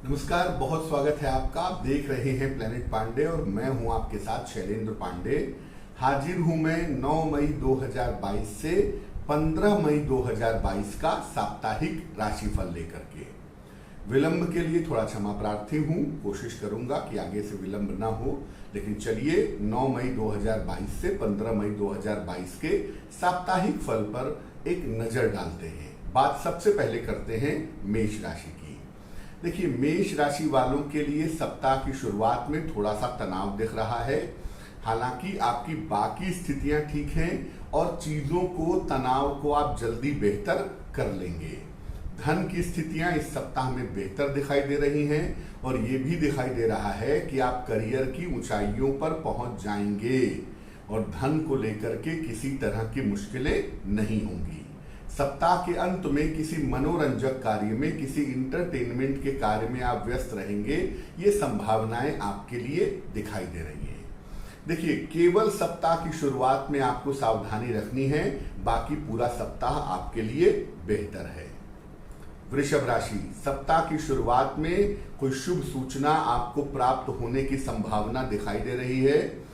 नमस्कार, बहुत स्वागत है आपका। आप देख रहे हैं प्लेनेट पांडे और मैं हूं आपके साथ शैलेंद्र पांडे। हाजिर हूं मैं 9 मई 2022 से 15 मई 2022 का साप्ताहिक राशिफल लेकर के। विलंब के लिए थोड़ा क्षमा प्रार्थी हूं, कोशिश करूंगा कि आगे से विलंब ना हो। लेकिन चलिए 9 मई 2022 से 15 मई 2022 के साप्ताहिक फल पर एक नजर डालते हैं। बात सबसे पहले करते हैं मेष राशि की। देखिए, मेष राशि वालों के लिए सप्ताह की शुरुआत में थोड़ा सा तनाव दिख रहा है। हालांकि आपकी बाकी स्थितियां ठीक हैं और चीजों को, तनाव को आप जल्दी बेहतर कर लेंगे। धन की स्थितियां इस सप्ताह में बेहतर दिखाई दे रही हैं और ये भी दिखाई दे रहा है कि आप करियर की ऊंचाइयों पर पहुंच जाएंगे और धन को लेकर के किसी तरह की मुश्किलें नहीं होंगी। सप्ताह के अंत में किसी मनोरंजक कार्य में, किसी इंटरटेनमेंट के कार्य में आप व्यस्त रहेंगे। ये संभावनाएं आपके लिए दिखाई दे रही हैं। देखिए, केवल सप्ताह की शुरुआत में आपको सावधानी रखनी है, बाकी पूरा सप्ताह आपके लिए बेहतर है। वृषभ राशि, सप्ताह की शुरुआत में कोई शुभ सूचना आपको प्राप्त होने की संभावना दिखाई दे रही है।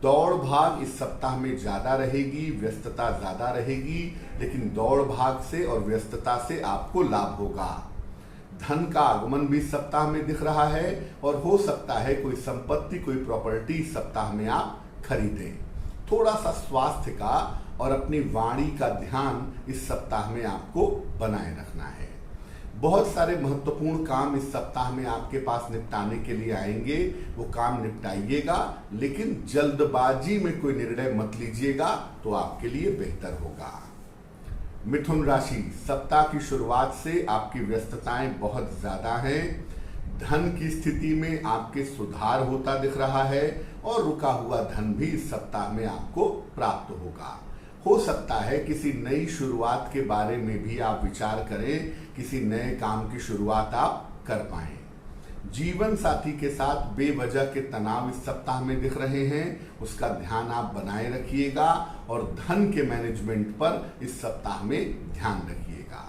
दौड़ भाग इस सप्ताह में ज्यादा रहेगी, व्यस्तता ज्यादा रहेगी, लेकिन दौड़ भाग से और व्यस्तता से आपको लाभ होगा। धन का आगमन भी इस सप्ताह में दिख रहा है और हो सकता है कोई संपत्ति, कोई प्रॉपर्टी इस सप्ताह में आप खरीदें। थोड़ा सा स्वास्थ्य का और अपनी वाणी का ध्यान इस सप्ताह में आपको बनाए रखना है। बहुत सारे महत्वपूर्ण काम इस सप्ताह में आपके पास निपटाने के लिए आएंगे। वो काम निपटाइएगा, लेकिन जल्दबाजी में कोई निर्णय मत लीजिएगा, तो आपके लिए बेहतर होगा। मिथुन राशि, सप्ताह की शुरुआत से आपकी व्यस्तताएं बहुत ज्यादा हैं। धन की स्थिति में आपके सुधार होता दिख रहा है और रुका हुआ धन भी इस सप्ताह में आपको प्राप्त होगा। हो सकता है किसी नई शुरुआत के बारे में भी आप विचार करें, किसी नए काम की शुरुआत आप कर पाएं। जीवन साथी के साथ बेवजह के तनाव इस सप्ताह में दिख रहे हैं, उसका ध्यान आप बनाए रखिएगा और धन के मैनेजमेंट पर इस सप्ताह में ध्यान रखिएगा।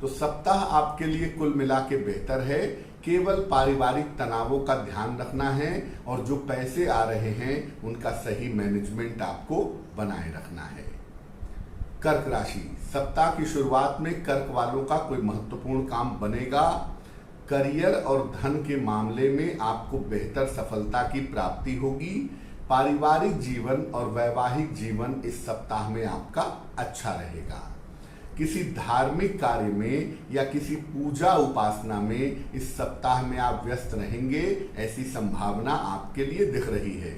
तो सप्ताह आपके लिए कुल मिला के बेहतर है। केवल पारिवारिक तनावों का ध्यान रखना है और जो पैसे आ रहे हैं उनका सही मैनेजमेंट आपको बनाए रखना है। कर्क राशि, सप्ताह की शुरुआत में कर्क वालों का कोई महत्वपूर्ण काम बनेगा। करियर और धन के मामले में आपको बेहतर सफलता की प्राप्ति होगी। पारिवारिक जीवन और वैवाहिक जीवन इस सप्ताह में आपका अच्छा रहेगा। किसी धार्मिक कार्य में या किसी पूजा उपासना में इस सप्ताह में आप व्यस्त रहेंगे, ऐसी संभावना आपके लिए दिख रही है।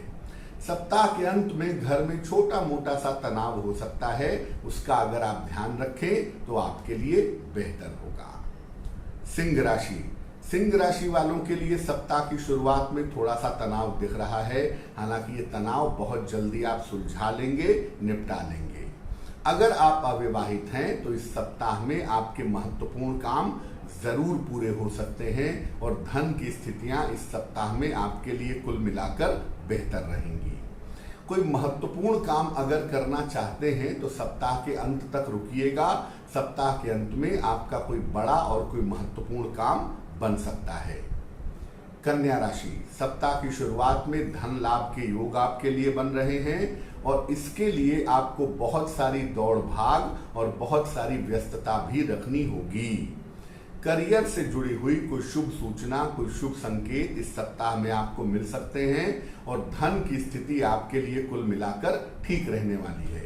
सप्ताह के अंत में घर में छोटा मोटा सा तनाव हो सकता है, उसका अगर आप ध्यान रखें तो आपके लिए बेहतर होगा। सिंह राशि, सिंह राशि वालों के लिए सप्ताह की शुरुआत में थोड़ा सा तनाव दिख रहा है। हालांकि ये तनाव बहुत जल्दी आप सुलझा लेंगे, निपटा लेंगे। अगर आप अविवाहित हैं तो इस सप्ताह में आपके महत्वपूर्ण काम जरूर पूरे हो सकते हैं और धन की स्थितियां इस सप्ताह में आपके लिए कुल मिलाकर बेहतर रहेंगी। कोई महत्वपूर्ण काम अगर करना चाहते हैं तो सप्ताह के अंत तक रुकिएगा। सप्ताह के अंत में आपका कोई बड़ा और कोई महत्वपूर्ण काम बन सकता है। कन्या राशि, सप्ताह की शुरुआत में धन लाभ के योग आपके लिए बन रहे हैं और इसके लिए आपको बहुत सारी दौड़ भाग और बहुत सारी व्यस्तता भी रखनी होगी। करियर से जुड़ी हुई कोई शुभ सूचना, कोई शुभ संकेत इस सप्ताह में आपको मिल सकते हैं और धन की स्थिति आपके लिए कुल मिलाकर ठीक रहने वाली है।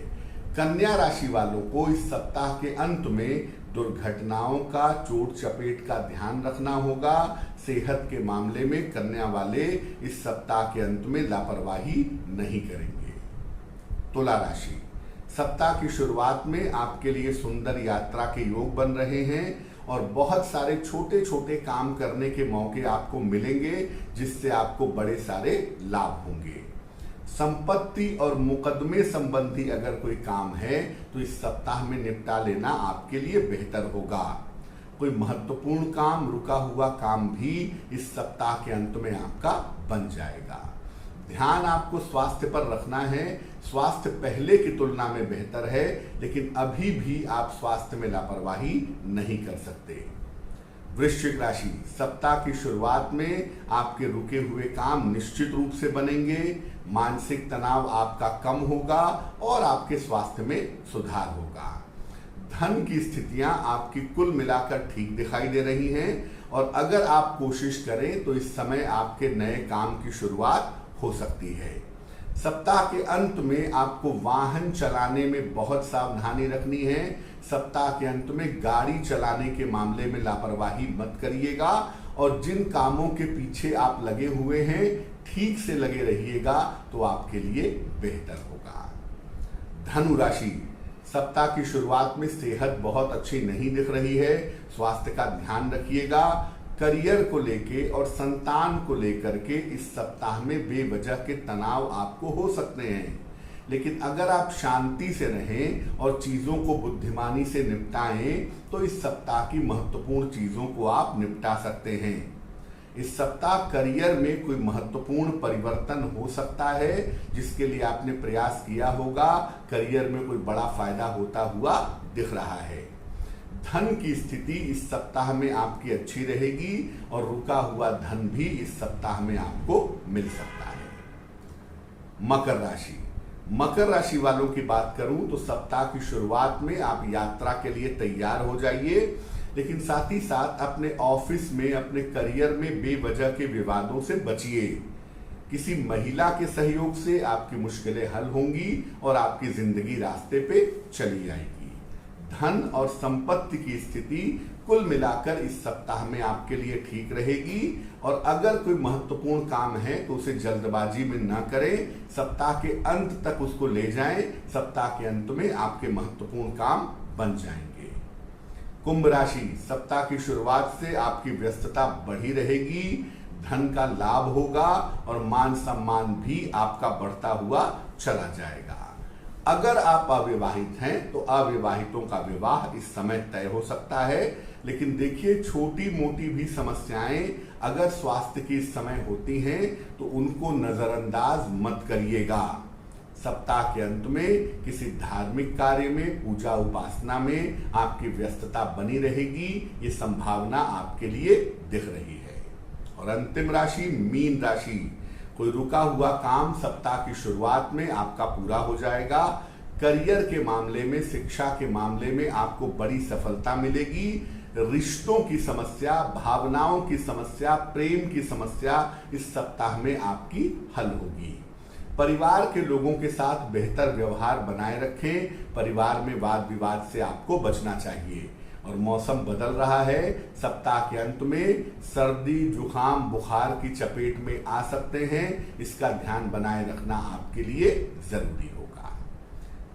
कन्या राशि वालों को इस सप्ताह के अंत में दुर्घटनाओं का, चोट चपेट का ध्यान रखना होगा। सेहत के मामले में कन्या वाले इस सप्ताह के अंत में लापरवाही नहीं करेंगे। तुला राशि, सप्ताह की शुरुआत में आपके लिए सुंदर यात्रा के योग बन रहे हैं और बहुत सारे छोटे छोटे काम करने के मौके आपको मिलेंगे, जिससे आपको बड़े सारे लाभ होंगे। संपत्ति और मुकदमे संबंधी अगर कोई काम है तो इस सप्ताह में निपटा लेना आपके लिए बेहतर होगा। कोई महत्वपूर्ण काम, रुका हुआ काम भी इस सप्ताह के अंत में आपका बन जाएगा। ध्यान आपको स्वास्थ्य पर रखना है। स्वास्थ्य पहले की तुलना में बेहतर है, लेकिन अभी भी आप स्वास्थ्य में लापरवाही नहीं कर सकते। वृश्चिक राशि, सप्ताह की शुरुआत में आपके रुके हुए काम निश्चित रूप से बनेंगे, मानसिक तनाव आपका कम होगा और आपके स्वास्थ्य में सुधार होगा। धन की स्थितियां आपकी कुल मिलाकर ठीक दिखाई दे रही हैं और अगर आप कोशिश करें तो इस समय आपके नए काम की शुरुआत हो सकती है। सप्ताह के अंत में आपको वाहन चलाने में बहुत सावधानी रखनी है। सप्ताह के अंत में गाड़ी चलाने के मामले में लापरवाही मत करिएगा और जिन कामों के पीछे आप लगे हुए हैं ठीक से लगे रहिएगा तो आपके लिए बेहतर होगा। धनु राशि, सप्ताह की शुरुआत में सेहत बहुत अच्छी नहीं दिख रही है, स्वास्थ्य का ध्यान रखिएगा। करियर को लेके और संतान को लेकर के इस सप्ताह में बेवजह के तनाव आपको हो सकते हैं, लेकिन अगर आप शांति से रहें और चीजों को बुद्धिमानी से निपटाएं तो इस सप्ताह की महत्वपूर्ण चीजों को आप निपटा सकते हैं। इस सप्ताह करियर में कोई महत्वपूर्ण परिवर्तन हो सकता है जिसके लिए आपने प्रयास किया होगा, करियर में कोई बड़ा फायदा होता हुआ दिख रहा है। धन की स्थिति इस सप्ताह में आपकी अच्छी रहेगी और रुका हुआ धन भी इस सप्ताह में आपको मिल सकता है। मकर राशि, मकर राशि वालों की बात करूं तो सप्ताह की शुरुआत में आप यात्रा के लिए तैयार हो जाइए, लेकिन साथ ही साथ अपने ऑफिस में, अपने करियर में बेवजह के विवादों से बचिए। किसी महिला के सहयोग से आपकी मुश्किलें हल होंगी और आपकी जिंदगी रास्ते पे चली आएगी। धन और संपत्ति की स्थिति कुल मिलाकर इस सप्ताह में आपके लिए ठीक रहेगी और अगर कोई महत्वपूर्ण काम है तो उसे जल्दबाजी में न करें, सप्ताह के अंत तक उसको ले जाएं। सप्ताह के अंत में आपके महत्वपूर्ण काम बन जाएंगे। कुंभ राशि, सप्ताह की शुरुआत से आपकी व्यस्तता बढ़ी रहेगी, धन का लाभ होगा और मान सम्मान भी आपका बढ़ता हुआ चला जाएगा। अगर आप अविवाहित हैं तो अविवाहितों का विवाह इस समय तय हो सकता है, लेकिन देखिए छोटी मोटी भी समस्याएं अगर स्वास्थ्य की इस समय होती हैं तो उनको नजरअंदाज मत करिएगा। सप्ताह के अंत में किसी धार्मिक कार्य में, पूजा उपासना में आपकी व्यस्तता बनी रहेगी, ये संभावना आपके लिए दिख रही है। और अंतिम राशि मीन राशि, कोई रुका हुआ काम सप्ताह की शुरुआत में आपका पूरा हो जाएगा। करियर के मामले में, शिक्षा के मामले में आपको बड़ी सफलता मिलेगी। रिश्तों की समस्या, भावनाओं की समस्या, प्रेम की समस्या इस सप्ताह में आपकी हल होगी। परिवार के लोगों के साथ बेहतर व्यवहार बनाए रखें। परिवार में वाद विवाद से आपको बचना चाहिए। और मौसम बदल रहा है, सप्ताह के अंत में सर्दी, जुकाम, बुखार की चपेट में आ सकते हैं, इसका ध्यान बनाए रखना आपके लिए जरूरी होगा।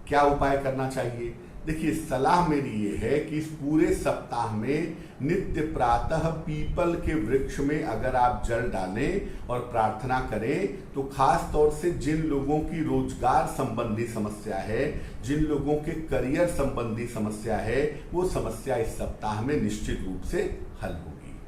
क्या उपाय करना चाहिए? देखिए, सलाह मेरी ये है कि इस पूरे सप्ताह में नित्य प्रातः पीपल के वृक्ष में अगर आप जल डालें और प्रार्थना करें तो खास तौर से जिन लोगों की रोजगार संबंधी समस्या है, जिन लोगों के करियर संबंधी समस्या है, वो समस्या इस सप्ताह में निश्चित रूप से हल होगी।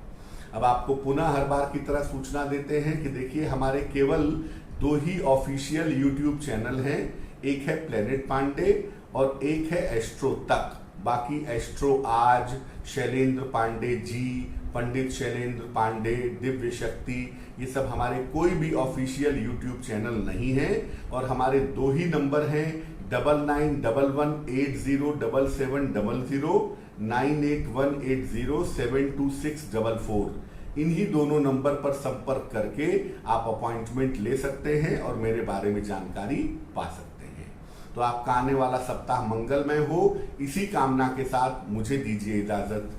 अब आपको पुनः हर बार की तरह सूचना देते हैं कि देखिए, हमारे केवल 2 ही ऑफिशियल यूट्यूब चैनल हैं, एक है प्लेनेट पांडे और एक है एस्ट्रो तक। बाकी एस्ट्रो आज, शैलेंद्र पांडे जी, पंडित शैलेंद्र पांडे, दिव्य शक्ति, ये सब हमारे कोई भी ऑफिशियल यूट्यूब चैनल नहीं है। और हमारे 2 ही नंबर हैं 9911807700, 9818072644। इन्हीं दोनों नंबर पर संपर्क करके आप अपॉइंटमेंट ले सकते हैं और मेरे बारे में जानकारी पा सकते हैं। तो आपका आने वाला सप्ताह मंगलमय हो, इसी कामना के साथ मुझे दीजिए इजाजत।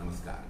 नमस्कार।